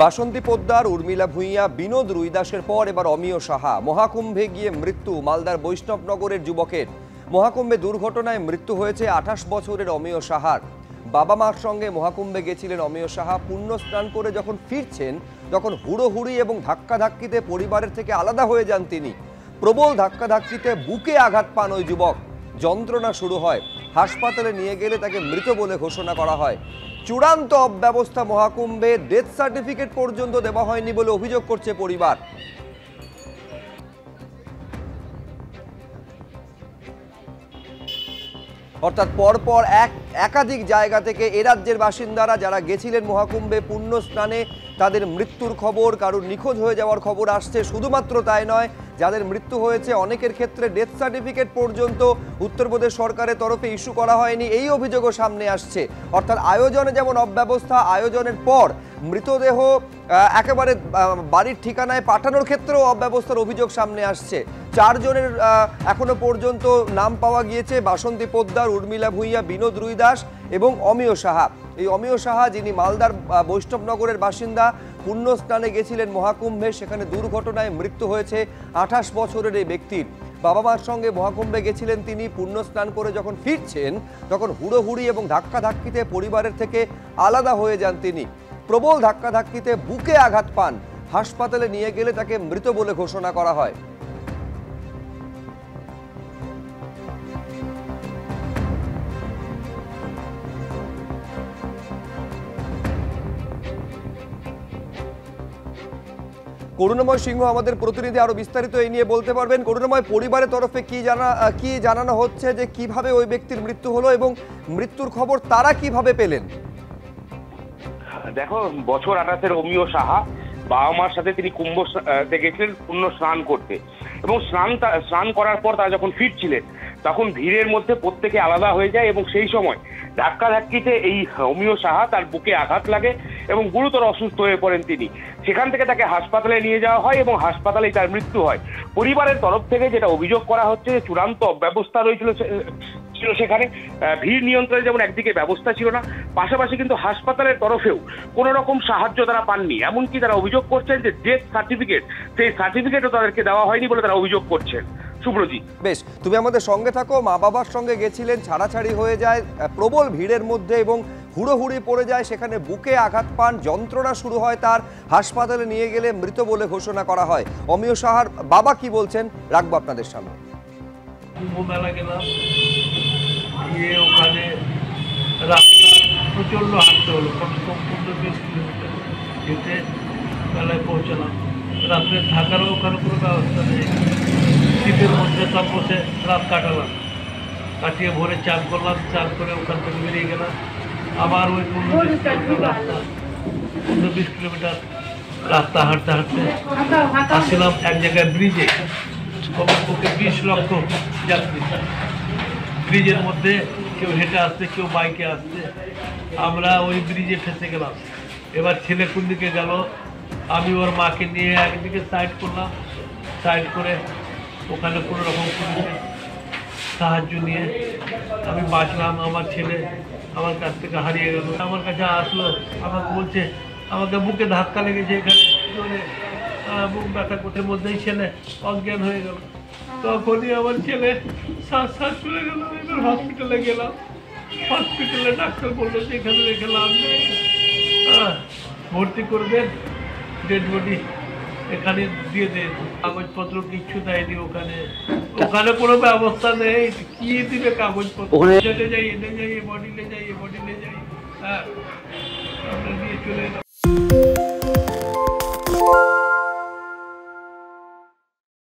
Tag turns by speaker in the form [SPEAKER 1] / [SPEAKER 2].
[SPEAKER 1] বাসন্তী পোদ্দার, উর্মিলা ভূঁইয়া, বিনোদ রুইদাসের পর এবার অমিয় সাহা। মহাকুম্ভে গিয়ে মৃত্যু মালদার বৈষ্ণবনগরের যুবকের। মহাকুম্ভে দুর্ঘটনায় মৃত্যু হয়েছে 28 বছরের অমিয় সাহার। বাবা মার সঙ্গে মহাকুম্ভে গেছিলেন অমিয় সাহা। পুণ্য স্নান করে যখন ফিরছেন তখন হুড়োহুড়ি এবং ধাক্কাধাক্কিতে পরিবারের থেকে আলাদা হয়ে যান তিনি। প্রবল ধাক্কাধাক্কিতে বুকে আঘাত পান ওই যুবক। যন্ত্রণা শুরু হয়। হাসপাতালে নিয়ে গেলে তাকে মৃত বলে ঘোষণা করা হয়। চূড়ান্ত অব্যবস্থা মহাকুম্ভে, ডেথ সার্টিফিকেট পর্যন্ত দেওয়া হয়নি বলে অভিযোগ করছে পরিবার। অর্থাৎ পরপর একাধিক জায়গা থেকে এ রাজ্যের বাসিন্দারা যারা গেছিলেন মহাকুম্ভে পুণ্য স্নানে, তাদের মৃত্যুর খবর, কারুর নিখোঁজ হয়ে যাওয়ার খবর আসছে। শুধুমাত্র তাই নয়, যাদের মৃত্যু হয়েছে অনেকের ক্ষেত্রে ডেথ সার্টিফিকেট পর্যন্ত উত্তরপ্রদেশ সরকারের তরফে ইস্যু করা হয়নি, এই অভিযোগও সামনে আসছে। অর্থাৎ আয়োজনে যেমন অব্যবস্থা, আয়োজনের পর মৃতদেহ একেবারে বাড়ির ঠিকানায় পাঠানোর ক্ষেত্রেও অব্যবস্থার অভিযোগ সামনে আসছে। 4 জনের এখনো পর্যন্ত নাম পাওয়া গিয়েছে: বাসন্তী পোদ্দার, উর্মিলা ভূঁইয়া, বিনোদ রুইদাস এবং অমিয় সাহা। এই অমিয় সাহা, যিনি মালদার বৈষ্ণবনগরের বাসিন্দা, পুণ্য স্নানে গেছিলেন মহাকুম্ভে, সেখানে দুর্ঘটনায় মৃত্যু হয়েছে 28 বছরের এই ব্যক্তির। বাবা মার সঙ্গে মহাকুম্ভে গেছিলেন তিনি। পুণ্য স্নান করে যখন ফিরছেন তখন হুড়োহুড়ি এবং ধাক্কাধাক্কিতে পরিবারের থেকে আলাদা হয়ে যান তিনি। প্রবল ধাক্কাধাক্কিতে বুকে আঘাত পান। হাসপাতালে নিয়ে গেলে তাকে মৃত বলে ঘোষণা করা হয়। করুণাময় সিংহ আমাদের প্রতিনিধি আরো বিস্তারিত এই নিয়ে বলতে পারবেন। করুণাময়, পরিবারের তরফে কি জানানো হচ্ছে যে কিভাবে ওই ব্যক্তির মৃত্যু হলো এবং মৃত্যুর খবর তারা কিভাবে পেলেন?
[SPEAKER 2] দেখো, বছর 28-এর অমিয় সাহা বাবা মার সাথে তিনি কুম্ভতে গেছিলেন পুণ্য স্নান করতে, এবং স্নান করার পর তারা যখন ফিরছিলেন তখন ভিড়ের মধ্যে প্রত্যেকে আলাদা হয়ে যায়, এবং সেই সময় ধাক্কাধাক্কিতে এই অমিয় সাহা তার বুকে আঘাত লাগে এবং গুরুতর অসুস্থ হয়ে পড়েন তিনি। সেখান থেকে তাকে হাসপাতালে নিয়ে যাওয়া হয় এবং হাসপাতালেই তার মৃত্যু হয়। পরিবারের তরফ থেকে যেটা অভিযোগ করা হচ্ছে যে চূড়ান্ত অব্যবস্থা ছিল সেখানে। ভিড় নিয়ন্ত্রণে যেমন একদিকে ব্যবস্থা ছিল না, পাশাপাশি কিন্তু হাসপাতালের তরফেও কোনো রকম সাহায্য তারা পাননি। এমনকি তারা অভিযোগ করছেন যে ডেথ সার্টিফিকেট, সেই সার্টিফিকেটও তাদেরকে দেওয়া হয়নি বলে তারা অভিযোগ করছেন। সুব্রজিৎ,
[SPEAKER 1] বেশ, তুমি আমাদের সঙ্গে থাকো। মা বাবার সঙ্গে গেছিলেন, ছাড়াছাড়ি হয়ে যায় প্রবল ভিড়ের মধ্যে এবং হুড়োহুড়ি পড়ে যায়, সেখানে বুকে আঘাত পান, যন্ত্রণা শুরু হয় তার। হাসপাতালে নিয়ে গেলে মৃত বলে ঘোষণা করা হয়। অমিয় সাহার বাবা কি বলছেন রাখবো আপনাদের সামনে।
[SPEAKER 3] কুম্ভ মেলা গেলাম, গিয়ে ওখানে রাস্তা প্রচণ্ড হাঁটতে হলো, 15-20 কিলোমিটার হেঁটে মেলায় পৌঁছালাম। রাত্রে থাকারও ওখানে কোনো ব্যবস্থা নেই। শীতের মধ্যে সব বসে রাত কাটালাম। কাটিয়ে ভোরে চান করলাম, চান করে ওখান থেকে বেরিয়ে গেলাম। আবার ওই 15-20 কিলোমিটার রাস্তা হাঁটতে হাঁটতে আসছিলাম এক জায়গায় ব্রিজে। বুকে 20 লক্ষ যাত্রী, ব্রিজের মধ্যে কেউ হেঁটে আসছে, কেউ বাইকে আসছে। আমরা ওই ব্রিজে ফেসে গেলাম। এবার ছেলে কোন দিকে গেল, আমি ওর মাকে নিয়ে একদিকে সাইড করলাম। সাইড করে ওখানে কোনো রকম পুলিশের সাহায্য নিয়ে আমি বাঁচলাম। আমার ছেলে আমার কাছ থেকে হারিয়ে গেল। আমার কাছে আসলো, আমাকে বলছে আমাকে বুকে ধাক্কা লেগেছে, এখানে জোরে বুক ব্যথা করতে, মধ্যেই ছেলে অজ্ঞান হয়ে গেল। তখনই আমার ছেলে শ্বাস চলে গেল। এবার হসপিটালে গেলাম। হসপিটালে ডাক্তার বললো যে এখানে রেখে লাভ নেই, ভর্তি করবেন, ডেড বডি এখানে দিয়ে দেন। কাগজপত্র কিচ্ছু দেয়নি ওখানে। ওখানে কোনো ব্যবস্থা নেই, কি দিবে কাগজপত্র? এনে যাই, বডি লে যাই, হ্যাঁ, আমরা দিয়ে চলে এলাম।